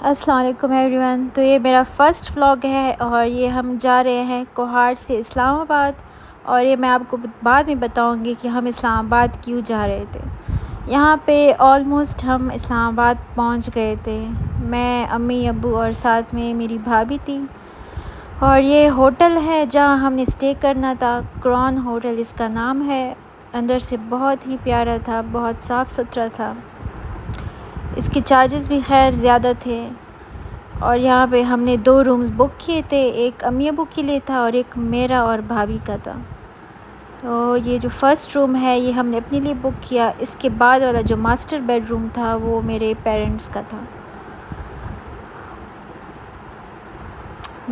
अस्सलाम वालेकुम एवरीवन। तो ये मेरा फ़र्स्ट व्लॉग है और ये हम जा रहे हैं कोहार से इस्लामाबाद। और ये मैं आपको बाद में बताऊंगी कि हम इस्लामाबाद क्यों जा रहे थे। यहाँ पे ऑलमोस्ट हम इस्लामाबाद पहुँच गए थे। मैं, अम्मी, अब्बू और साथ में मेरी भाभी थी। और ये होटल है जहाँ हमने स्टे करना था। क्रॉन होटल इसका नाम है। अंदर से बहुत ही प्यारा था, बहुत साफ़ सुथरा था। इसके चार्जेस भी खैर ज़्यादा थे। और यहाँ पे हमने 2 रूम्स बुक किए थे, एक अम्मी अब्बू के लिए था और एक मेरा और भाभी का था। तो ये जो फ़र्स्ट रूम है ये हमने अपने लिए बुक किया। इसके बाद वाला जो मास्टर बेडरूम था वो मेरे पेरेंट्स का था।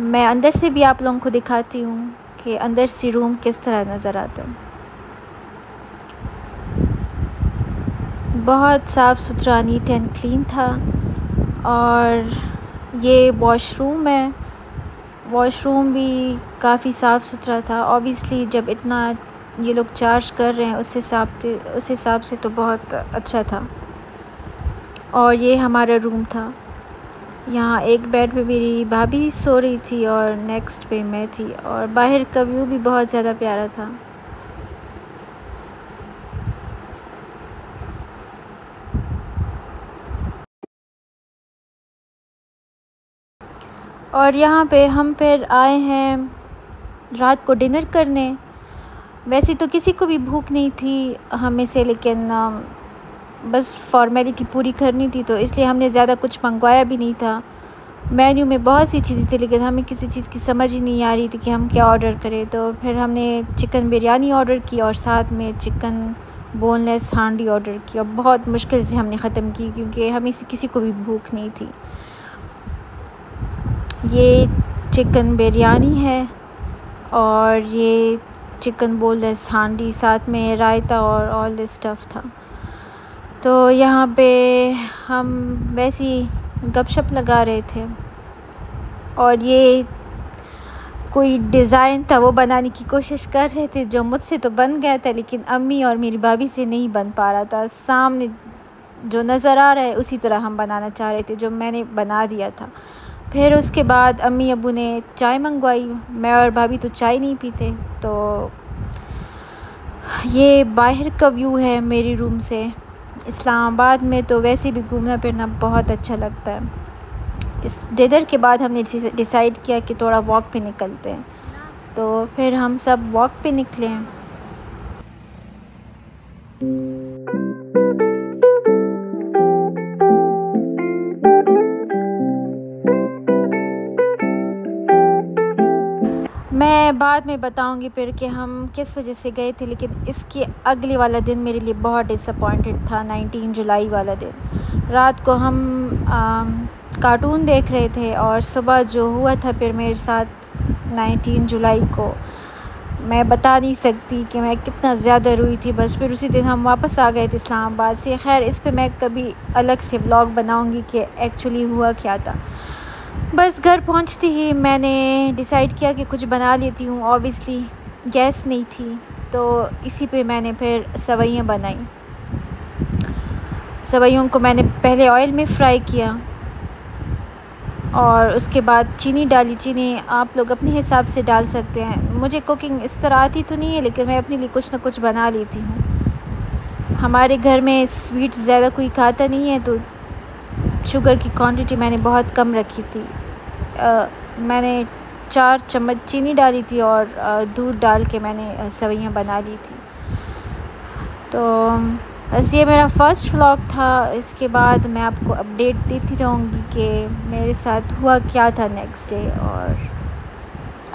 मैं अंदर से भी आप लोगों को दिखाती हूँ कि अंदर से रूम किस तरह नज़र आता है। बहुत साफ़ सुथरा, नीट एंड क्लीन था। और ये वॉशरूम है। वॉशरूम भी काफ़ी साफ़ सुथरा था। ऑब्वियसली जब इतना ये लोग चार्ज कर रहे हैं उस हिसाब से तो बहुत अच्छा था। और ये हमारा रूम था। यहाँ एक बेड पे मेरी भाभी सो रही थी और नेक्स्ट पे मैं थी। और बाहर का व्यू भी बहुत ज़्यादा प्यारा था। और यहाँ पे हम फिर आए हैं रात को डिनर करने। वैसे तो किसी को भी भूख नहीं थी हमें से, लेकिन बस फॉर्मेलिटी पूरी करनी थी तो इसलिए हमने ज़्यादा कुछ मंगवाया भी नहीं था। मेन्यू में बहुत सी चीज़ें थी लेकिन हमें किसी चीज़ की समझ ही नहीं आ रही थी कि हम क्या ऑर्डर करें। तो फिर हमने चिकन बिरयानी ऑर्डर की और साथ में चिकन बोनलेस हांडी ऑर्डर की। और बहुत मुश्किल से हमने ख़त्म की क्योंकि हमें से किसी को भी भूख नहीं थी। ये चिकन बिरयानी है और ये चिकन बोनलेस हांडी, साथ में रायता और ऑल दिस स्टफ़ था। तो यहाँ पे हम वैसे ही गपशप लगा रहे थे। और ये कोई डिज़ाइन था वो बनाने की कोशिश कर रहे थे जो मुझसे तो बन गया था लेकिन अम्मी और मेरी भाभी से नहीं बन पा रहा था। सामने जो नज़र आ रहा है उसी तरह हम बनाना चाह रहे थे जो मैंने बना दिया था। फिर उसके बाद अम्मी अब्बू ने चाय मंगवाई। मैं और भाभी तो चाय नहीं पीते। तो ये बाहर का व्यू है मेरी रूम से। इस्लामाबाद में तो वैसे भी घूमना फिरना बहुत अच्छा लगता है। इस डिनर के बाद हमने डिसाइड किया कि थोड़ा वॉक पे निकलते हैं। तो फिर हम सब वॉक पे निकले हैं। मैं बाद में बताऊंगी फिर कि हम किस वजह से गए थे, लेकिन इसके अगले वाला दिन मेरे लिए बहुत डिसअपॉइंटेड था। 19 जुलाई वाला दिन रात को हम कार्टून देख रहे थे और सुबह जो हुआ था फिर मेरे साथ 19 जुलाई को मैं बता नहीं सकती कि मैं कितना ज़्यादा रोई थी। बस फिर उसी दिन हम वापस आ गए थे इस्लामाबाद से। खैर इस पे मैं कभी अलग से व्लॉग बनाऊंगी कि एक्चुअली हुआ क्या था। बस घर पहुंचते ही मैंने डिसाइड किया कि कुछ बना लेती हूँ। ऑब्वियसली गैस नहीं थी तो इसी पे मैंने फिर सेवइयाँ बनाई। सेवइयों को मैंने पहले ऑयल में फ्राई किया और उसके बाद चीनी डाली। चीनी आप लोग अपने हिसाब से डाल सकते हैं। मुझे कुकिंग इस तरह आती तो नहीं है लेकिन मैं अपने लिए कुछ ना कुछ बना लेती हूँ। हमारे घर में स्वीट्स ज़्यादा कोई खाता नहीं है तो शुगर की क्वांटिटी मैंने बहुत कम रखी थी। मैंने 4 चम्मच चीनी डाली थी और दूध डाल के मैंने सेवइयाँ बना ली थी। तो बस ये मेरा फ़र्स्ट व्लॉग था। इसके बाद मैं आपको अपडेट देती रहूँगी कि मेरे साथ हुआ क्या था नेक्स्ट डे। और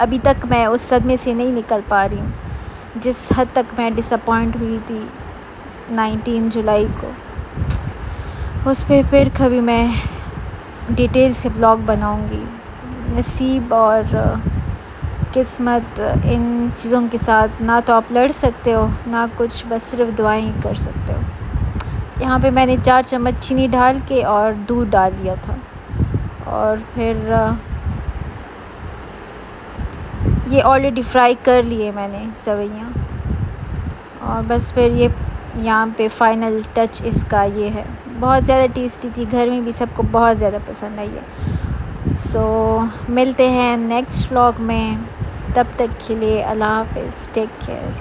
अभी तक मैं उस सदमे से नहीं निकल पा रही हूँ जिस हद तक मैं डिसअपॉइंट हुई थी 19 जुलाई को। उस पे फिर कभी मैं डिटेल से व्लॉग बनाऊँगी। नसीब और किस्मत इन चीज़ों के साथ ना तो आप लड़ सकते हो ना कुछ, बस सिर्फ दुआएं ही कर सकते हो। यहाँ पे मैंने 4 चम्मच चीनी डाल के और दूध डाल दिया था। और फिर ये ऑलरेडी फ्राई कर लिए मैंने सेवइयाँ। और बस फिर ये यहाँ पे फ़ाइनल टच इसका ये है। बहुत ज़्यादा टेस्टी थी, घर में भी सबको बहुत ज़्यादा पसंद आई है। सो मिलते हैं नेक्स्ट व्लॉग में, तब तक के लिए अल्लाह हाफ़िज़, टेक केयर।